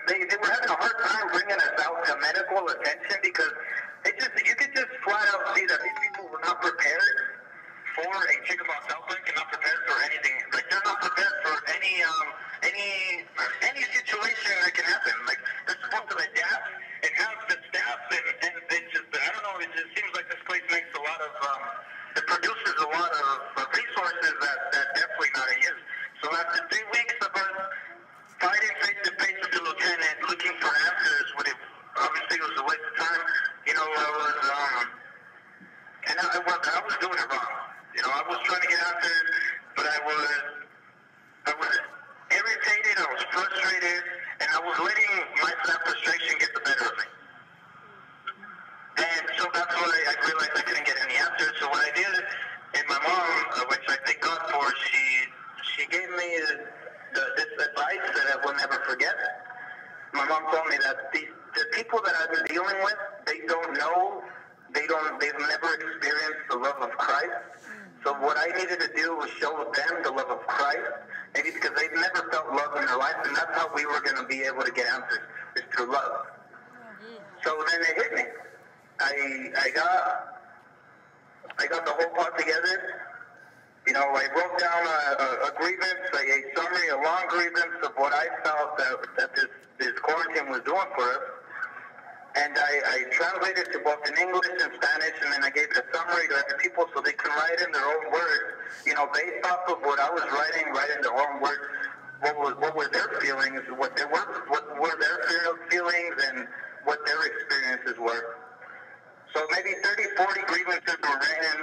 Speaker 7: They were having a hard time bringing us out to medical attention because you could just flat out see that these people were not prepared for a chickenpox outbreak and not prepared for anything. Like, they're not prepared for any situation that can happen. Like, they're supposed to adapt and have the staff and it's just, I don't know, it just seems like this place makes a lot of, it produces a lot of resources that definitely not in use. So after 3 weeks of us fighting face to face with the lieutenant, looking for answers, obviously it was a waste of time. I was doing it wrong. I was trying to get answers, but I was irritated, I was frustrated, and I was letting that frustration get the better of me. And so that's why I realized I couldn't get any answers. So what I did, and my mom, which I thank God for, she gave me this advice that I will never forget. My mom told me that the people that I've been dealing with, they've never experienced the love of Christ. So what I needed to do was show them the love of Christ, maybe because they've never felt love in their life, and that's how we were going to be able to get answers, is through love. So then it hit me. I got the whole pot together. I wrote down a grievance, a summary, a long grievance of what I felt that this quarantine was doing for us. And I translated to both in English and Spanish, and then I gave it a summary to other people so they can write in their own words, based off of what I was writing, write in their own words, what were their feelings, what were their feelings, and what their experiences were. So maybe 30, 40 grievances were written,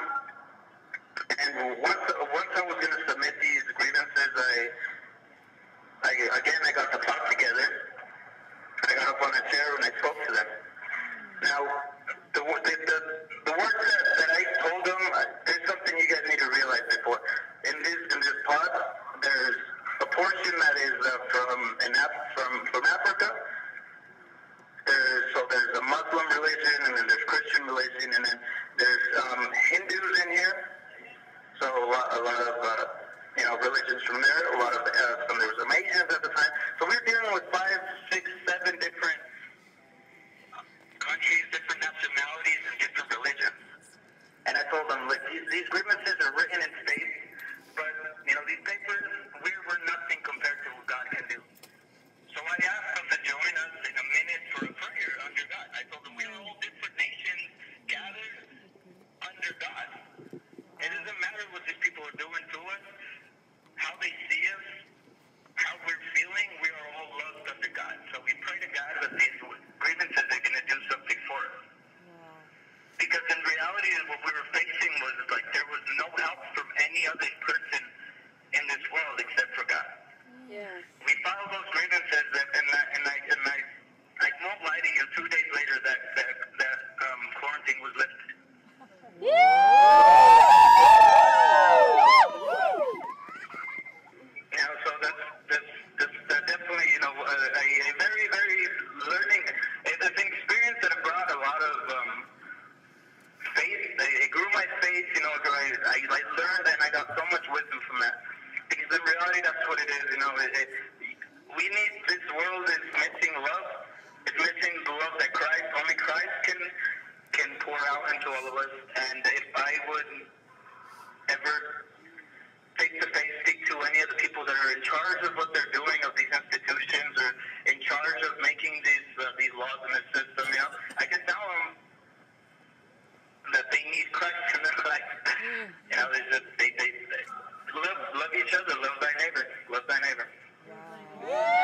Speaker 7: and once I was going to submit these grievances, I got the pot together. I got up on a chair and I spoke to them. Now, the words that I told them, there's something you guys need to realize before. In this pod, there's a portion that is from Africa. There's a Muslim religion, and then there's Christian religion, and then there's Hindus in here. So a lot of religions from there. A lot of there was some Asians at the time. So we're dealing with 5, 6, 7 different countries, different nationalities, and different religions. And I told them, look, these grievances are written in faith, but these papers, we're nothing compared to what God can do. So I asked them to join us in a minute for a prayer under God. I told them we are all different nations gathered under God. It doesn't matter what these people are doing to us, how they see us, how we're feeling. We are all loved under God. So we pray to God that these grievances are going to do something for us. Because in reality, what we were facing was like there was no help is, we need, this world is missing love. It's missing the love that Christ, only Christ can pour out into all of us. And if I would ever face-to-face speak to any of the people that are in charge of what they're doing, of these institutions, or in charge of making these laws in the system, I can tell them that they need Christ in their life. They love each other, love thy neighbor, love thy neighbor.
Speaker 2: Yes!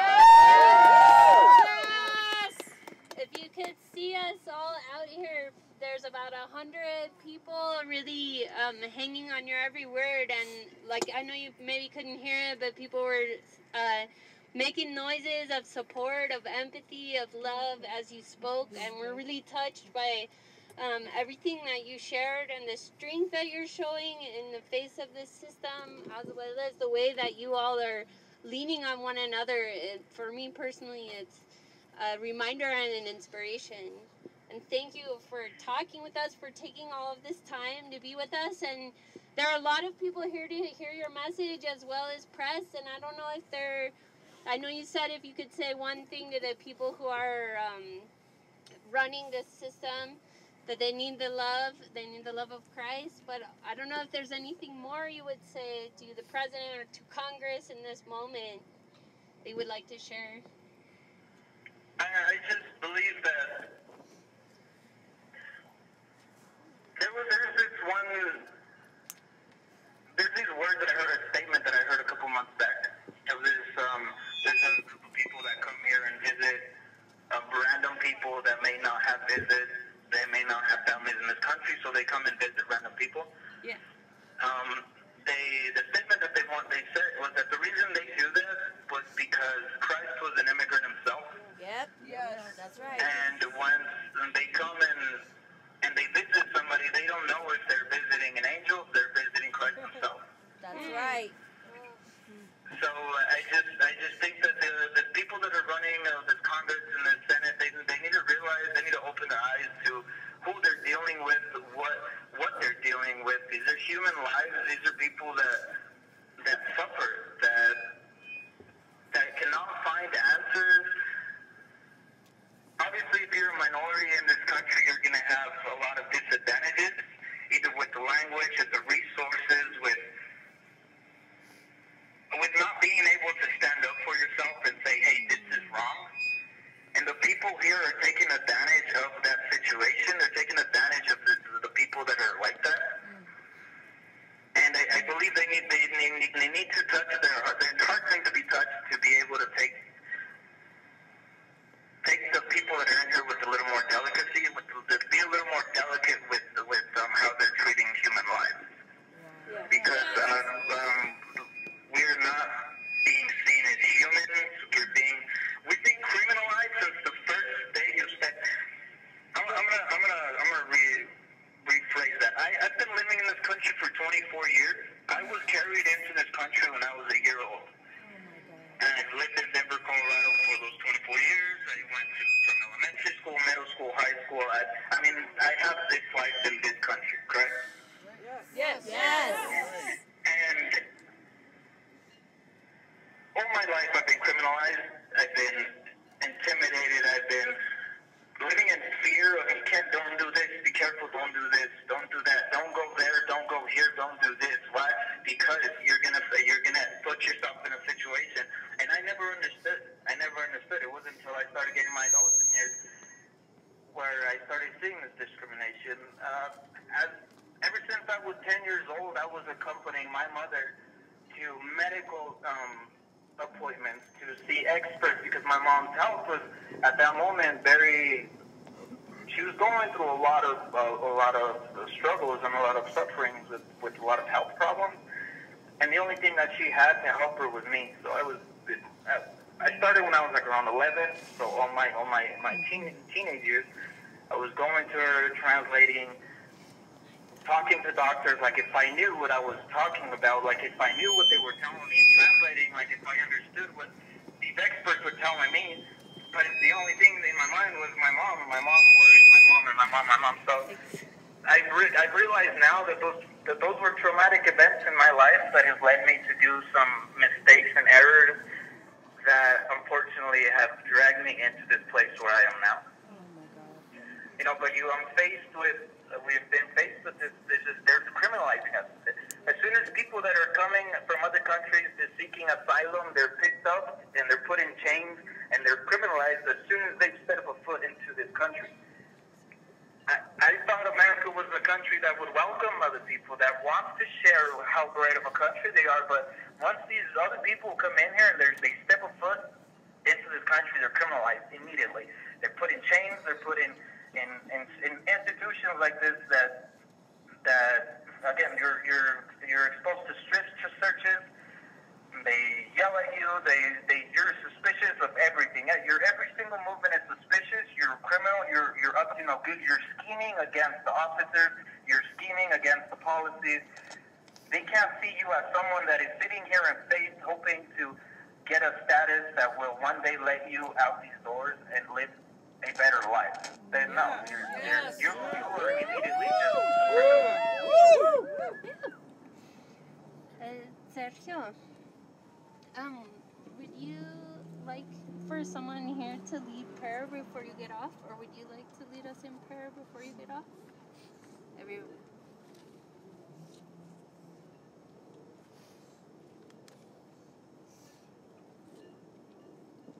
Speaker 2: If you could see us all out here, there's about 100 people really hanging on your every word, and I know you maybe couldn't hear it, but people were making noises of support, of empathy, of love as you spoke, and we're really touched by everything that you shared and the strength that you're showing in the face of this system, as well as the way that you all are leaning on one another. For me personally, it's a reminder and an inspiration. And thank you for talking with us, for taking all of this time to be with us. And there are a lot of people here to hear your message, as well as press. And I don't know if I know you said if you could say one thing to the people who are running this system, that they need the love of Christ. But I don't know if there's anything more you would say to the president or to Congress in this moment they would like to share.
Speaker 7: I just believe that there's these words that I heard, a statement that I heard a couple months back. There's a group of people that come here and visit, random people that may not have visits. They may not have families in this country, so they come and visit random people.
Speaker 2: Yeah.
Speaker 7: The statement that they said was that the reason they do this was because Christ was an immigrant himself.
Speaker 6: Yep. Yes. That's right.
Speaker 7: And once they come and they visit somebody, they don't know if they're visiting an angel, if they're visiting Christ himself.
Speaker 6: That's right.
Speaker 7: So I just think that the people that are running this Congress and the Senate, they need to realize, they need to open their eyes to who they're dealing with, what they're dealing with. These are human lives. These are people that suffer, that cannot find answers. Obviously, if you're a minority in this country, you're going to have a lot of disadvantages, either with the language, with the resources, with not being able to stand up for yourself and say, hey, this is wrong. And the people here are taking advantage of that situation. They're taking advantage of the people that are like that. And I believe they need to touch their hearts need to be touched to be able to take the people that are in here with a little more delicacy, be a little more delicate with how they're treating human lives. Yeah. Because we're not being seen as humans. We're being criminalized since the first day you spent. I'm gonna rephrase that. I've been living in this country for 24 years. I was carried into this country when I was a year old. And I've lived in Denver, Colorado for those 24 years. I went from elementary school, middle school, high school. I have this life in this country, correct?
Speaker 6: Yes. Yes.
Speaker 7: And all my life I've been criminalized. I've been intimidated. I've been living in fear of, don't do this, be careful, don't do this, don't do that, don't go there, don't go here, don't do this. Why? Because you're gonna put yourself in a situation. And I never understood. It wasn't until I started getting my adolescent years where I started seeing this discrimination. Ever since I was 10 years old, I was accompanying my mother to medical appointments to see experts because my mom's health was at that moment she was going through a lot of struggles and a lot of sufferings with a lot of health problems, and the only thing that she had to help her was me. So I started when I was around 11. So all my teenage years, I was going to her, translating, talking to doctors, if I knew what I was talking about, if I knew what they were telling me, translating, if I understood what these experts were telling me. But the only thing in my mind was my mom, and my mom worried my mom. So I've realized now that those were traumatic events in my life that have led me to do some mistakes and errors that unfortunately have dragged me into this place where I am now. You know, but we've been faced with this, they're criminalizing us. As soon as people that are coming from other countries is seeking asylum, they're picked up and they're put in chains and they're criminalized as soon as they step a foot into this country. I thought America was a country that would welcome other people, that wants to share how great of a country they are, but once these other people come in here and they step a foot into this country, they're criminalized immediately. They're put in chains, they're put in institutions like this that again, you're exposed to strict searches. They yell at you. You're suspicious of everything. Your every single movement is suspicious. You're a criminal. You're up to no good. You're scheming against the officers. You're scheming against the policies. They can't see you as someone that is sitting here in faith, hoping to get a status that will one day let you out these doors and live a better life. Then no, you are immediately just
Speaker 2: Sergio, would you like for someone here to lead prayer before you get off, or would you like to lead us in prayer before you get off?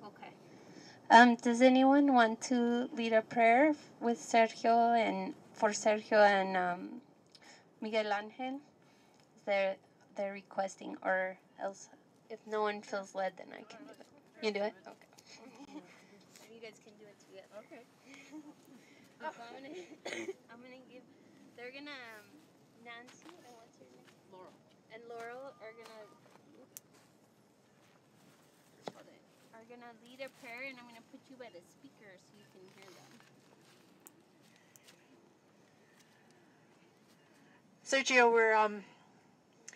Speaker 2: Okay. Does anyone want to lead a prayer with Sergio and for Sergio and Miguel Angel? They're requesting, or else if no one feels led, then I can do it. You do it? Okay. You guys can do it together. Okay. So I'm gonna give. They're gonna Nancy and what's your name? Laurel. And Laurel are gonna lead a prayer, and I'm gonna put you by the speaker so you can hear them.
Speaker 9: Sergio,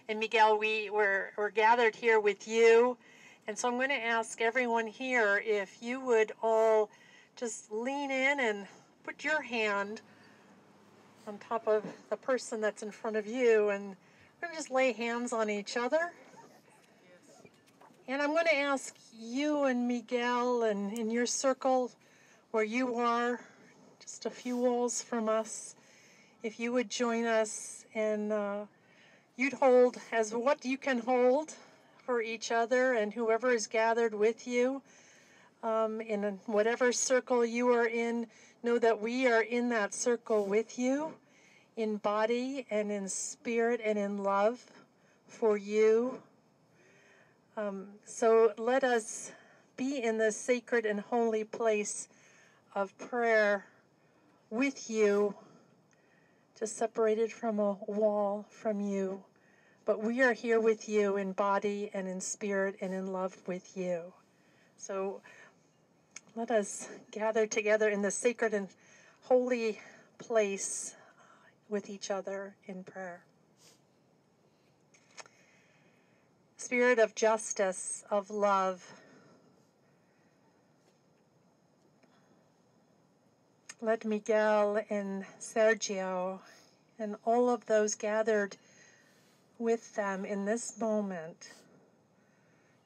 Speaker 9: and Miguel, we're gathered here with you, and so I'm going to ask everyone here if you would all just lean in and put your hand on top of the person that's in front of you, and we're going to just lay hands on each other. And I'm going to ask you and Miguel, and in your circle where you are, just a few walls from us, if you would join us and you'd hold as what you can hold for each other and whoever is gathered with you. In whatever circle you are in, know that we are in that circle with you, in body and in spirit and in love for you. So let us be in this sacred and holy place of prayer with you, just separated from a wall from you. But we are here with you in body and in spirit and in love with you. So let us gather together in the sacred and holy place with each other in prayer. Spirit of justice, of love, let Miguel and Sergio and all of those gathered with them in this moment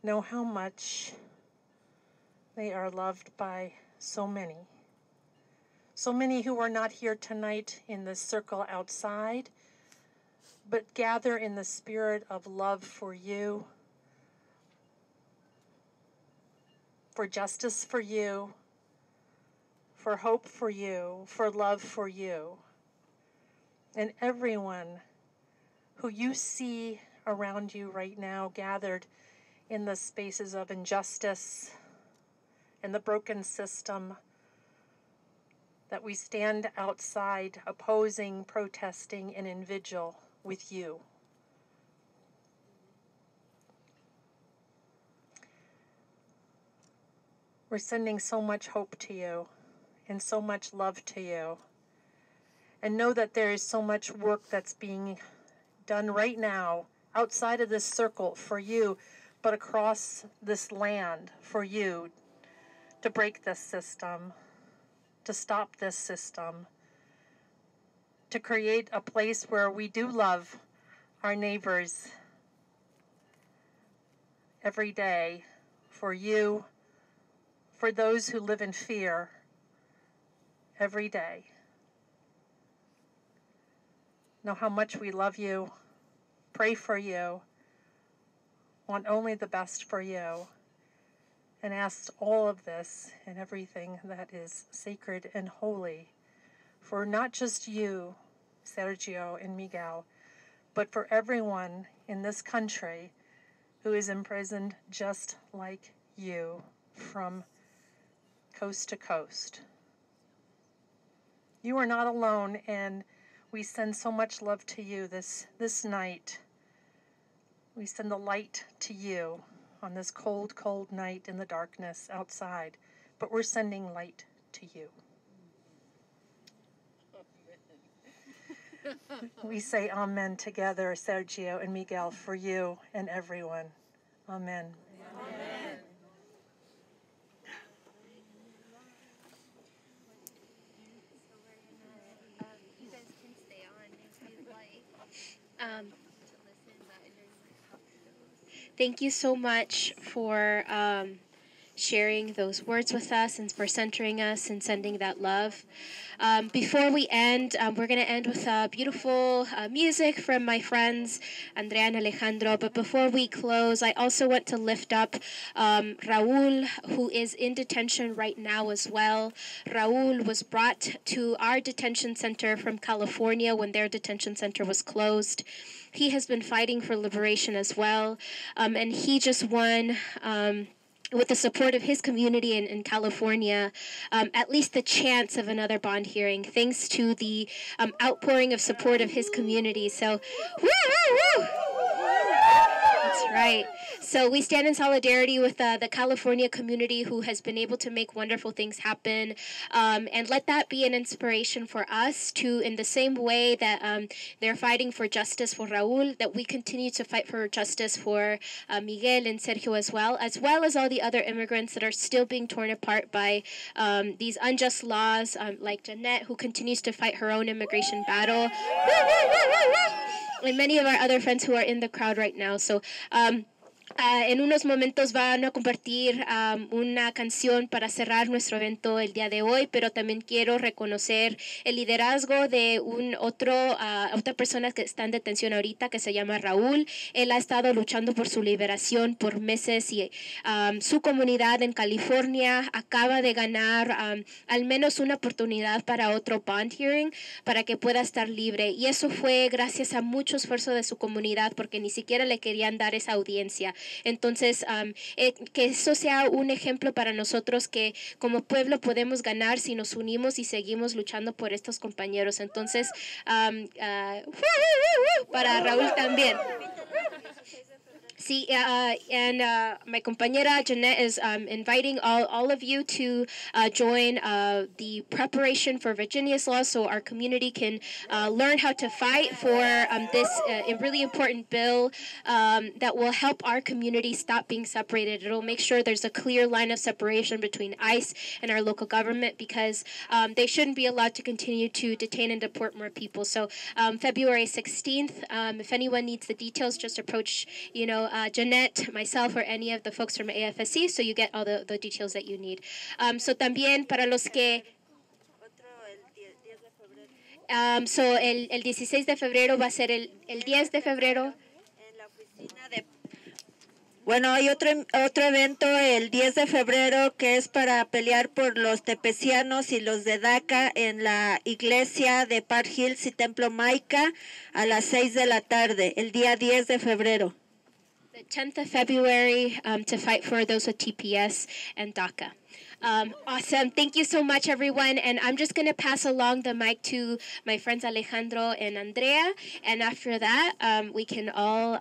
Speaker 9: know how much they are loved by so many who are not here tonight in the circle outside, but gather in the spirit of love for you, for justice for you, for hope for you, for love for you. And everyone who you see around you right now gathered in the spaces of injustice and the broken system, that we stand outside opposing, protesting, and in vigil with you. We're sending so much hope to you and so much love to you. And know that there is so much work that's being done right now outside of this circle for you, but across this land for you to break this system, to stop this system, to create a place where we do love our neighbors every day, for you, for those who live in fear every day. Know how much we love you, pray for you, want only the best for you, and ask all of this and everything that is sacred and holy for not just you, Sergio and Miguel, but for everyone in this country who is imprisoned just like you from coast to coast. You are not alone, and we send so much love to you this night. We send the light to you on this cold, cold night in the darkness outside, but we're sending light to you. We say amen together, Sergio and Miguel, for you and everyone. Amen.
Speaker 6: Amen.
Speaker 8: You guys can stay on if you'd like to listen, but I know you might have to.
Speaker 3: Thank you so much for sharing those words with us and for centering us and sending that love. Before we end, we're going to end with beautiful music from my friends Andrea and Alejandro. But before we close, I also want to lift up Raul, who is in detention right now as well. Raul was brought to our detention center from California when their detention center was closed. He has been fighting for liberation as well, and he just won, with the support of his community in California, at least the chance of another bond hearing, thanks to the outpouring of support of his community. So, woo, woo, woo. That's right. So we stand in solidarity with the California community who has been able to make wonderful things happen, and let that be an inspiration for us to, in the same way that they're fighting for justice for Raul, that we continue to fight for justice for Miguel and Sergio as well as all the other immigrants that are still being torn apart by these unjust laws, like Jeanette, who continues to fight her own immigration battle, and many of our other friends who are in the crowd right now. So en unos momentos van a compartir una canción para cerrar nuestro evento el día de hoy, pero también quiero reconocer el liderazgo de otra persona que está en detención ahorita, que se llama Raúl. Él ha estado luchando por su liberación por meses y su comunidad en California acaba de ganar al menos una oportunidad para otro bond hearing para que pueda estar libre. Y eso fue gracias a mucho esfuerzo de su comunidad, porque ni siquiera le querían dar esa audiencia. Entonces, que eso sea un ejemplo para nosotros que como pueblo podemos ganar si nos unimos y seguimos luchando por estos compañeros. Entonces, para Raúl también. Sí, and my compañera Jeanette is inviting all of you to join the preparation for Virginia's law, so our community can learn how to fight for this really important bill that will help our community stop being separated. It'll make sure there's a clear line of separation between ICE and our local government, because they shouldn't be allowed to continue to detain and deport more people. So February 16th, if anyone needs the details, just approach, Jeanette, myself, or any of the folks from AFSC, so you get all the details that you need. So también para los que... So el 16 de febrero va a ser el 10 de febrero.
Speaker 6: En la oficina de... Bueno, hay otro evento el 10 de febrero que es para pelear por los tepecianos y los de DACA en la iglesia de Park Hills y Templo Maica a las 6 de la tarde, el día 10 de febrero.
Speaker 3: The 10th of February, to fight for those with TPS and DACA. Awesome. Thank you so much, everyone. And I'm just going to pass along the mic to my friends Alejandro and Andrea. And after that, we can all,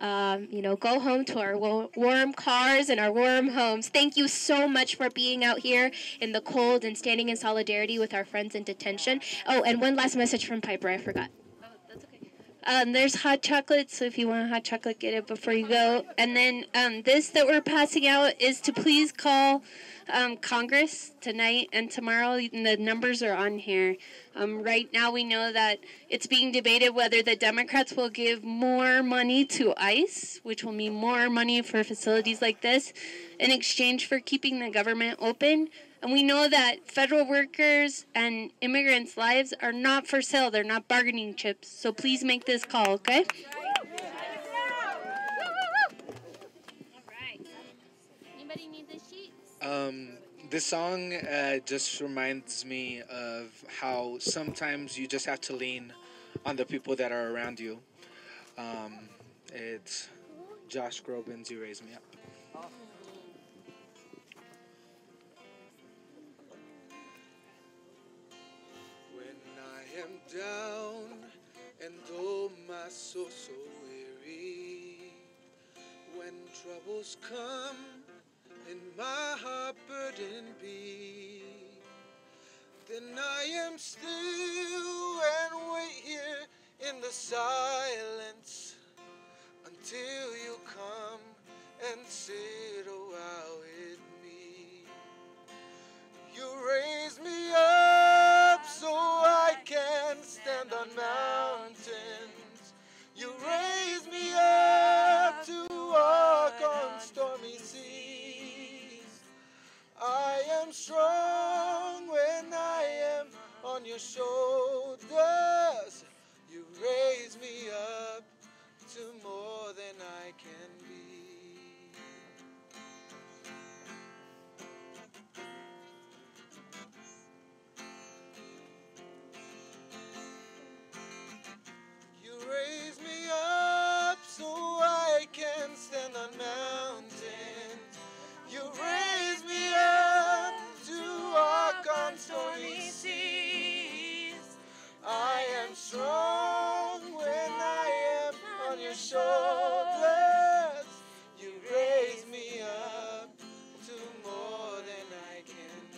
Speaker 3: go home to our warm cars and our warm homes. Thank you so much for being out here in the cold and standing in solidarity with our friends in detention. Oh, and one last message from Piper. I forgot.
Speaker 10: There's hot chocolate, so if you want a hot chocolate, get it before you go. And then this that we're passing out is to please call Congress tonight and tomorrow. The numbers are on here. Right now we know that it's being debated whether the Democrats will give more money to ICE, which will mean more money for facilities like this, in exchange for keeping the government open. And we know that federal workers and immigrants' lives are not for sale. They're not bargaining chips. So please make this call, okay?
Speaker 2: Anybody need the sheets?
Speaker 11: This song just reminds me of how sometimes you just have to lean on the people that are around you. It's Josh Groban's You Raise Me Up.
Speaker 12: When I am down and oh my soul so weary, when troubles come and my heart burden be, then I am still and wait here in the silence until you come and sit a while with me. You raise me up so I can stand on mountains. You raise me up to walk on stormy seas. I am strong when I am on your shoulders. You raise me up to more than I can be. You raise me up so I can stand on mountains. You raise me up to walk on stormy seas. I am strong when I am on your shoulders. You raise me up to more than I can be.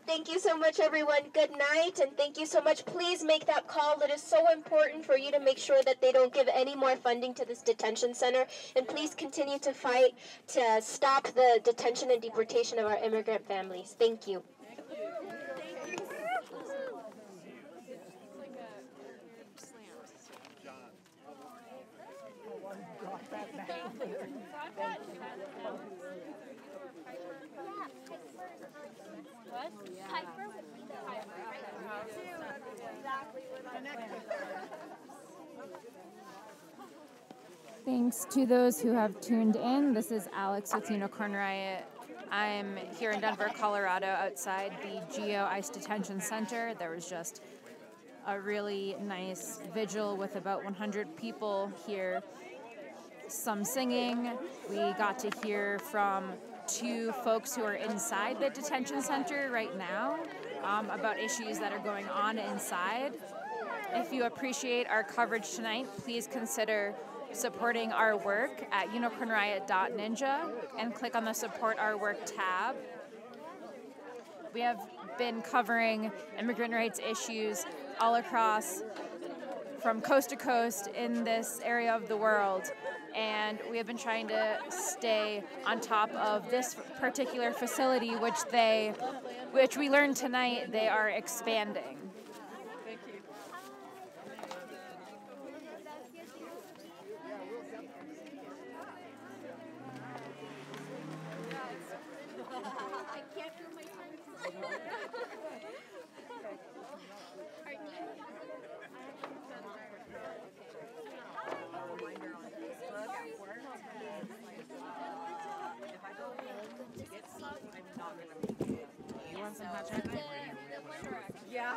Speaker 3: Thank you so much, everyone. Good night, and thank you so much. Please make that call. It is so important for you to make sure that they don't give any more funding to this detention center. And please continue to fight to stop the detention and deportation of our immigrant families. Thank you.
Speaker 2: What? Piper would be the Piper. Exactly
Speaker 13: Thanks to those who have tuned in. This is Alex with Unicorn Riot. I'm here in Denver, Colorado, outside the GEO ICE Detention Center. There was just a really nice vigil with about 100 people here. Some singing. We got to hear from two folks who are inside the detention center right now about issues that are going on inside. If you appreciate our coverage tonight, please consider supporting our work at unicornriot.ninja and click on the Support Our Work tab. We have been covering immigrant rights issues all across, from coast to coast in this area of the world, and we have been trying to stay on top of this particular facility, which we learned tonight they are expanding.
Speaker 14: Thank you.
Speaker 2: I can't feel my tongue.
Speaker 13: You want some hot chocolate?
Speaker 2: Yeah.